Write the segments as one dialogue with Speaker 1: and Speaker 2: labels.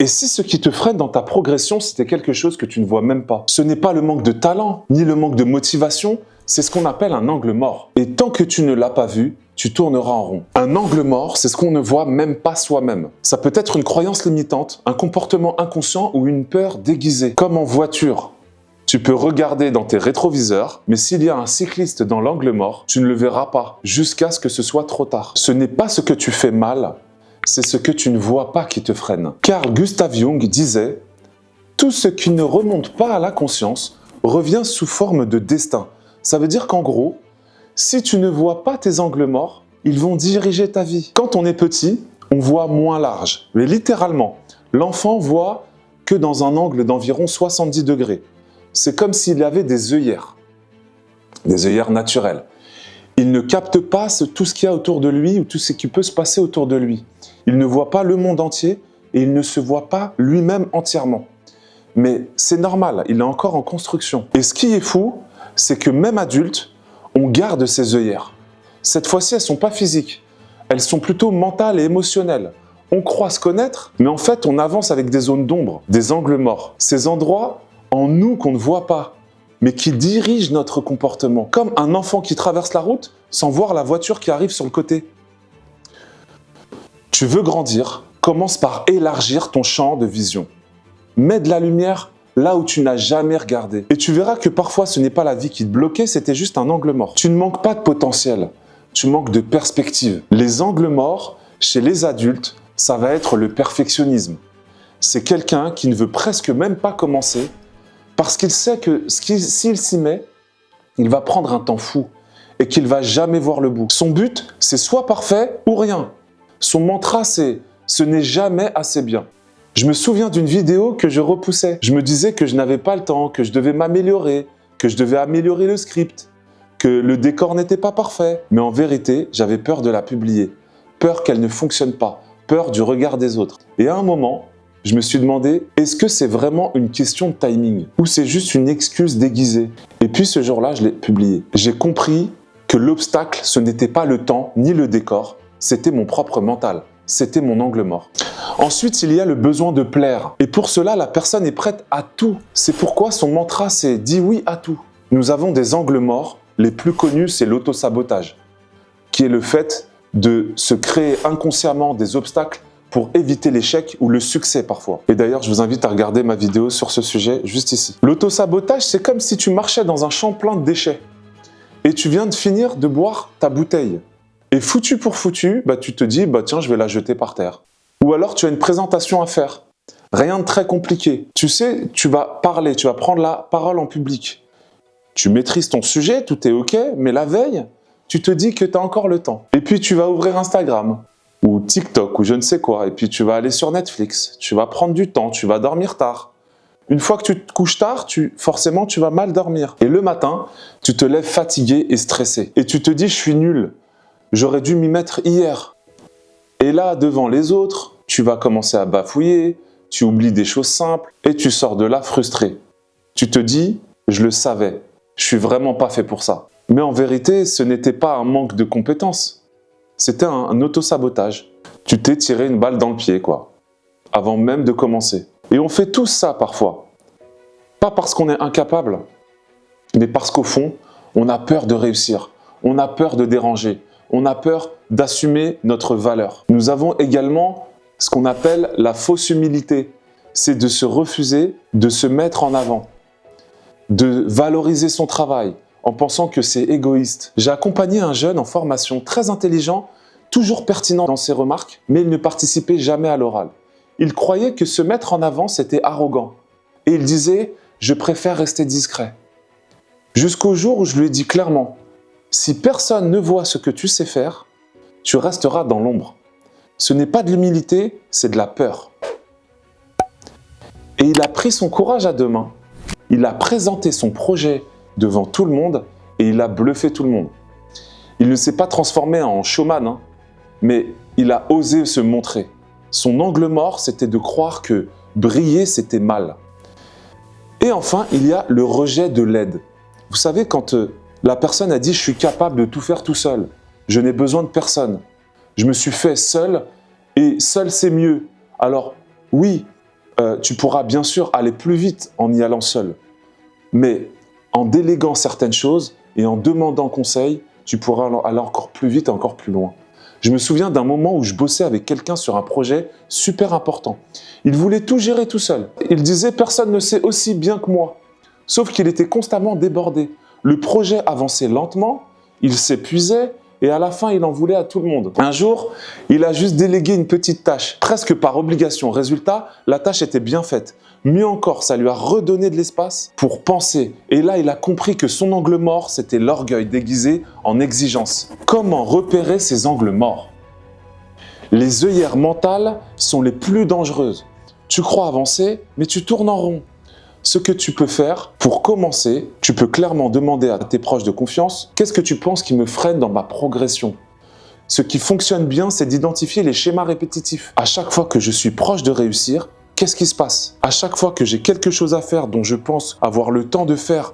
Speaker 1: si ce qui te freine dans ta progression, c'était quelque chose que tu ne vois même pas? Ce n'est pas le manque de talent, ni le manque de motivation, c'est ce qu'on appelle un angle mort. Et tant que tu ne l'as pas vu, tu tourneras en rond. Un angle mort, c'est ce qu'on ne voit même pas soi-même. Ça peut être une croyance limitante, un comportement inconscient ou une peur déguisée. Comme en voiture, tu peux regarder dans tes rétroviseurs, mais s'il y a un cycliste dans l'angle mort, tu ne le verras pas, jusqu'à ce que ce soit trop tard. Ce n'est pas ce que tu fais mal, c'est ce que tu ne vois pas qui te freine. Carl Gustav Jung disait « Tout ce qui ne remonte pas à la conscience revient sous forme de destin ». Ça veut dire qu'en gros, si tu ne vois pas tes angles morts, ils vont diriger ta vie. Quand on est petit, on voit moins large. Mais littéralement, l'enfant voit que dans un angle d'environ 70 degrés. C'est comme s'il avait des œillères naturelles. Il ne capte pas tout ce qu'il y a autour de lui ou tout ce qui peut se passer autour de lui. Il ne voit pas le monde entier et il ne se voit pas lui-même entièrement. Mais c'est normal, il est encore en construction. Et ce qui est fou, c'est que même adulte, on garde ces œillères. Cette fois-ci, elles ne sont pas physiques, elles sont plutôt mentales et émotionnelles. On croit se connaître, mais en fait, on avance avec des zones d'ombre, des angles morts. Ces endroits en nous qu'on ne voit pas, mais qui dirigent notre comportement. Comme un enfant qui traverse la route sans voir la voiture qui arrive sur le côté. Tu veux grandir, commence par élargir ton champ de vision. Mets de la lumière là où tu n'as jamais regardé. Et tu verras que parfois ce n'est pas la vie qui te bloquait, c'était juste un angle mort. Tu ne manques pas de potentiel, tu manques de perspective. Les angles morts, chez les adultes, ça va être le perfectionnisme. C'est quelqu'un qui ne veut presque même pas commencer parce qu'il sait que s'il s'y met, il va prendre un temps fou et qu'il va jamais voir le bout. Son but, c'est soit parfait ou rien. Son mantra, c'est « ce n'est jamais assez bien ». Je me souviens d'une vidéo que je repoussais. Je me disais que je n'avais pas le temps, que je devais m'améliorer, que je devais améliorer le script, que le décor n'était pas parfait. Mais en vérité, j'avais peur de la publier. Peur qu'elle ne fonctionne pas. Peur du regard des autres. Et à un moment, je me suis demandé, est-ce que c'est vraiment une question de timing? Ou c'est juste une excuse déguisée? Et puis ce jour-là, je l'ai publié. J'ai compris que l'obstacle, ce n'était pas le temps ni le décor, c'était mon propre mental. C'était mon angle mort. Ensuite, il y a le besoin de plaire. Et pour cela, la personne est prête à tout. C'est pourquoi son mantra, c'est « dis oui à tout ». Nous avons des angles morts. Les plus connus, c'est l'autosabotage, qui est le fait de se créer inconsciemment des obstacles pour éviter l'échec ou le succès parfois. Et d'ailleurs, je vous invite à regarder ma vidéo sur ce sujet juste ici. L'autosabotage, c'est comme si tu marchais dans un champ plein de déchets et tu viens de finir de boire ta bouteille. Et foutu pour foutu, tu te dis « tiens, je vais la jeter par terre ». Ou alors tu as une présentation à faire. Rien de très compliqué. Tu sais, tu vas parler, tu vas prendre la parole en public. Tu maîtrises ton sujet, tout est OK, mais la veille, tu te dis que tu as encore le temps. Et puis tu vas ouvrir Instagram, ou TikTok, ou je ne sais quoi, et puis tu vas aller sur Netflix, tu vas prendre du temps, tu vas dormir tard. Une fois que tu te couches tard, forcément tu vas mal dormir. Et le matin, tu te lèves fatigué et stressé. Et tu te dis « je suis nul ». J'aurais dû m'y mettre hier. Et là, devant les autres, tu vas commencer à bafouiller, tu oublies des choses simples et tu sors de là frustré. Tu te dis, je le savais, je suis vraiment pas fait pour ça. Mais en vérité, ce n'était pas un manque de compétences, c'était un autosabotage. Tu t'es tiré une balle dans le pied, quoi, avant même de commencer. Et on fait tous ça parfois. Pas parce qu'on est incapable, mais parce qu'au fond, on a peur de réussir, on a peur de déranger. On a peur d'assumer notre valeur. Nous avons également ce qu'on appelle la fausse humilité. C'est de se refuser de se mettre en avant, de valoriser son travail en pensant que c'est égoïste. J'ai accompagné un jeune en formation très intelligent, toujours pertinent dans ses remarques, mais il ne participait jamais à l'oral. Il croyait que se mettre en avant, c'était arrogant. Et il disait « je préfère rester discret ». Jusqu'au jour où je lui ai dit clairement « si personne ne voit ce que tu sais faire, tu resteras dans l'ombre. Ce n'est pas de l'humilité, c'est de la peur. » Et il a pris son courage à deux mains. Il a présenté son projet devant tout le monde et il a bluffé tout le monde. Il ne s'est pas transformé en showman, mais il a osé se montrer. Son angle mort, c'était de croire que briller, c'était mal. Et enfin, il y a le rejet de l'aide. Vous savez, quand la personne a dit « je suis capable de tout faire tout seul, je n'ai besoin de personne, je me suis fait seul et seul c'est mieux ». Alors oui, Tu pourras bien sûr aller plus vite en y allant seul. Mais en déléguant certaines choses et en demandant conseil, tu pourras aller encore plus vite et encore plus loin. Je me souviens d'un moment où je bossais avec quelqu'un sur un projet super important. Il voulait tout gérer tout seul. Il disait « personne ne sait aussi bien que moi ». Sauf qu'il était constamment débordé. Le projet avançait lentement, il s'épuisait et à la fin, il en voulait à tout le monde. Un jour, il a juste délégué une petite tâche, presque par obligation. Résultat, la tâche était bien faite. Mieux encore, ça lui a redonné de l'espace pour penser. Et là, il a compris que son angle mort, c'était l'orgueil déguisé en exigence. Comment repérer ces angles morts? Les œillères mentales sont les plus dangereuses. Tu crois avancer, mais tu tournes en rond. Ce que tu peux faire, pour commencer, tu peux clairement demander à tes proches de confiance « Qu'est-ce que tu penses qui me freine dans ma progression ?» Ce qui fonctionne bien, c'est d'identifier les schémas répétitifs. À chaque fois que je suis proche de réussir, qu'est-ce qui se passe? À chaque fois que j'ai quelque chose à faire dont je pense avoir le temps de faire,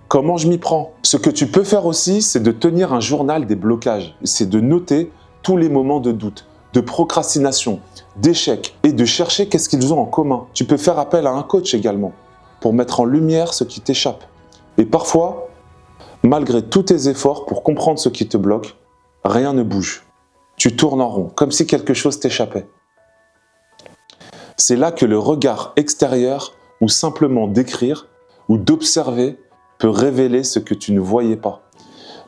Speaker 1: comment je m'y prends? Ce que tu peux faire aussi, c'est de tenir un journal des blocages. C'est de noter tous les moments de doute, de procrastination, d'échec et de chercher qu'est-ce qu'ils ont en commun. Tu peux faire appel à un coach également pour mettre en lumière ce qui t'échappe. Et parfois, malgré tous tes efforts pour comprendre ce qui te bloque, rien ne bouge. Tu tournes en rond, comme si quelque chose t'échappait. C'est là que le regard extérieur, ou simplement d'écrire, ou d'observer, peut révéler ce que tu ne voyais pas.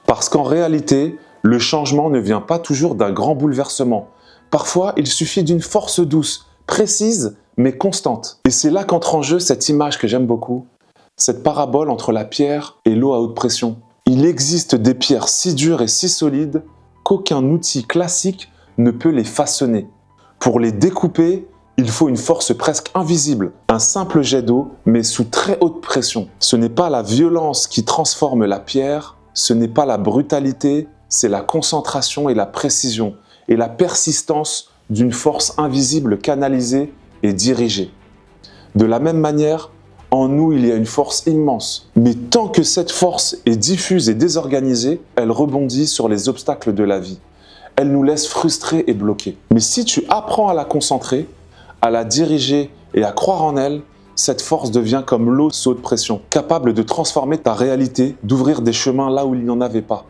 Speaker 1: Parce qu'en réalité, le changement ne vient pas toujours d'un grand bouleversement. Parfois, il suffit d'une force douce, précise, mais constante. Et c'est là qu'entre en jeu cette image que j'aime beaucoup, cette parabole entre la pierre et l'eau à haute pression. Il existe des pierres si dures et si solides qu'aucun outil classique ne peut les façonner. Pour les découper, il faut une force presque invisible, un simple jet d'eau, mais sous très haute pression. Ce n'est pas la violence qui transforme la pierre, ce n'est pas la brutalité, c'est la concentration et la précision, et la persistance d'une force invisible canalisée et dirigée. De la même manière, en nous, il y a une force immense. Mais tant que cette force est diffuse et désorganisée, elle rebondit sur les obstacles de la vie. Elle nous laisse frustrés et bloqués. Mais si tu apprends à la concentrer, à la diriger et à croire en elle, cette force devient comme l'eau sous haute pression, capable de transformer ta réalité, d'ouvrir des chemins là où il n'y en avait pas.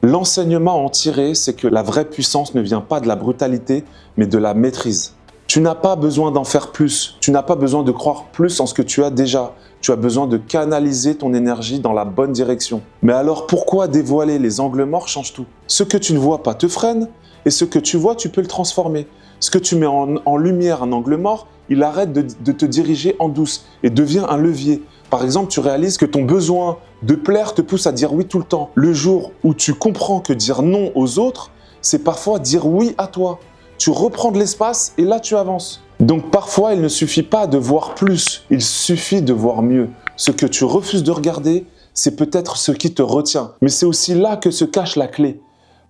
Speaker 1: L'enseignement à en tirer, c'est que la vraie puissance ne vient pas de la brutalité, mais de la maîtrise. Tu n'as pas besoin d'en faire plus, tu n'as pas besoin de croire plus en ce que tu as déjà. Tu as besoin de canaliser ton énergie dans la bonne direction. Mais alors pourquoi dévoiler les angles morts change tout? Ce que tu ne vois pas te freine, et ce que tu vois, tu peux le transformer. Ce que tu mets en lumière un angle mort, il arrête de te diriger en douce et devient un levier. Par exemple, tu réalises que ton besoin de plaire te pousse à dire oui tout le temps. Le jour où tu comprends que dire non aux autres, c'est parfois dire oui à toi. Tu reprends de l'espace et là tu avances. Donc parfois, il ne suffit pas de voir plus, il suffit de voir mieux. Ce que tu refuses de regarder, c'est peut-être ce qui te retient. Mais c'est aussi là que se cache la clé.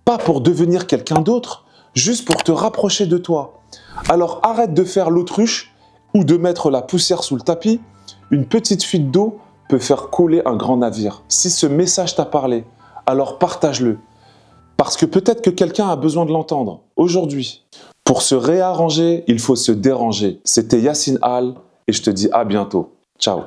Speaker 1: Pas pour devenir quelqu'un d'autre, juste pour te rapprocher de toi. Alors arrête de faire l'autruche ou de mettre la poussière sous le tapis. Une petite fuite d'eau peut faire couler un grand navire. Si ce message t'a parlé, alors partage-le. Parce que peut-être que quelqu'un a besoin de l'entendre aujourd'hui. Pour se réarranger, il faut se déranger. C'était Yacine Al et je te dis à bientôt. Ciao.